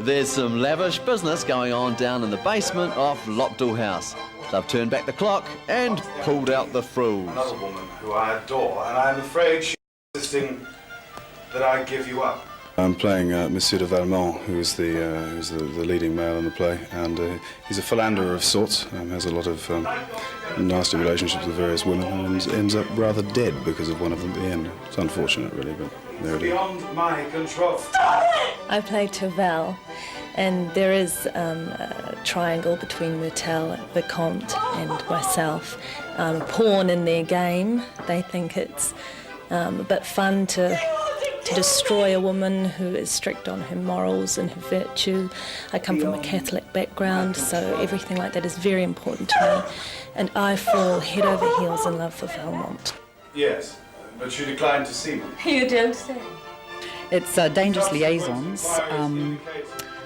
There's some lavish business going on down in the basement of Lockdoor House. They've turned back the clock and pulled out the frills. Another woman who I adore, and I'm afraid she's insisting that I give you up. I'm playing Monsieur de Valmont, who's the leading male in the play, and he's a philanderer of sorts, has a lot of nasty relationships with various women, and ends up rather dead because of one of them at the end. It's unfortunate, really, but there it is. Beyond my control. I play Tavel, and there is a triangle between Myrtle, Vicomte, and myself. A pawn in their game. They think it's a bit fun to destroy a woman who is strict on her morals and her virtue. I come from a Catholic background, so everything like that is very important to me. And I fall head over heels in love for Valmont. Yes, but you declined to see me. You don't say. It's Dangerous Liaisons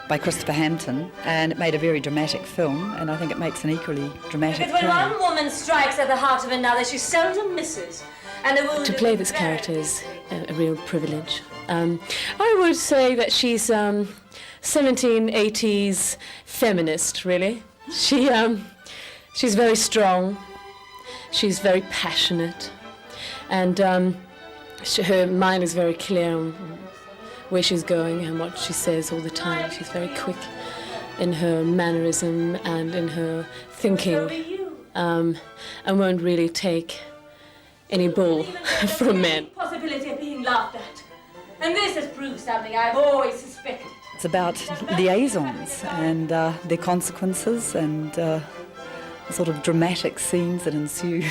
by Christopher Hampton, and it made a very dramatic film, and I think it makes an equally dramatic Because when play. one woman strikes at the heart of another, she seldom misses. And to play this character is a real privilege. I would say that she's 1780s feminist, really. She's very strong, she's very passionate, and her mind is very clear on where she's going and what she says all the time. She's very quick in her mannerism and in her thinking, and won't really take any bull from men. Possibility of being laughed at. And this has proved something I've always suspected. It's about liaisons and their consequences and the sort of dramatic scenes that ensue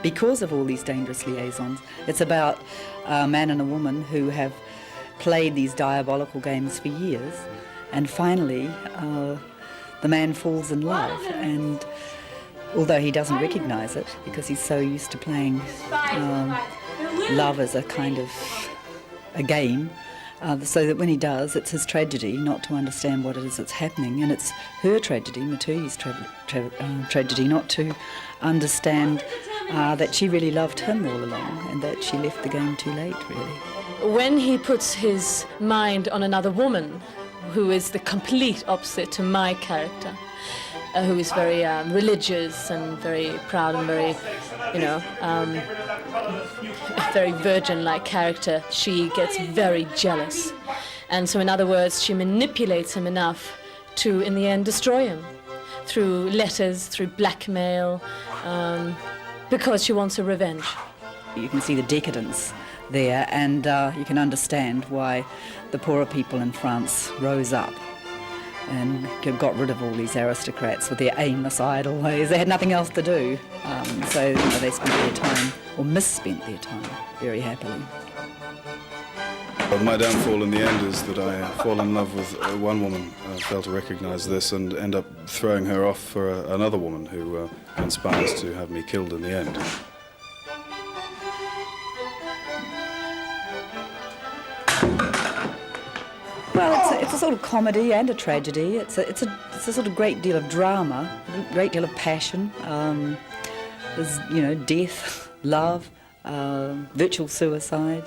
because of all these dangerous liaisons. It's about a man and a woman who have played these diabolical games for years, and finally the man falls in love, and although he doesn't recognise it because he's so used to playing love as a kind of a game, so that when he does, it's his tragedy not to understand what it is that's happening, and it's her tragedy, Matui's tragedy, not to understand that she really loved him all along and that she left the game too late, really. When he puts his mind on another woman, who is the complete opposite to my character, who is very religious and very proud and very, very virgin-like character, she gets very jealous. And so, in other words, she manipulates him enough to, in the end, destroy him through letters, through blackmail, because she wants a revenge. You can see the decadence there, and you can understand why the poorer people in France rose up and got rid of all these aristocrats with their aimless, idle ways. They had nothing else to do, so they spent their time, or misspent their time, very happily. Well, my downfall in the end is that I fall in love with one woman, fail to recognise this, and end up throwing her off for another woman who conspires to have me killed in the end. Well, it's a sort of comedy and a tragedy. It's a sort of great deal of drama, a great deal of passion. There's, death, love, virtual suicide.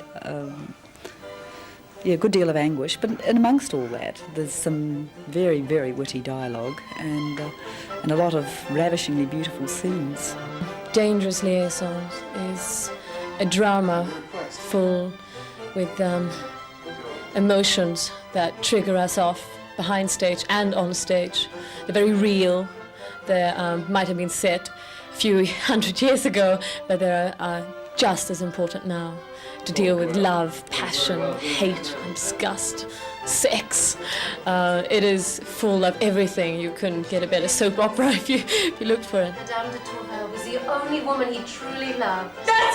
A good deal of anguish. But amongst all that, there's some very, very witty dialogue and a lot of ravishingly beautiful scenes. Dangerous Liaisons is a drama full with emotions that trigger us off behind stage and on stage. They're very real. They might have been set a few hundred years ago, but they are just as important now to deal with love, passion, hate, and disgust, sex. It is full of everything. You couldn't get a better soap opera if you looked for it. Madame de Tourvel was the only woman he truly loved. That's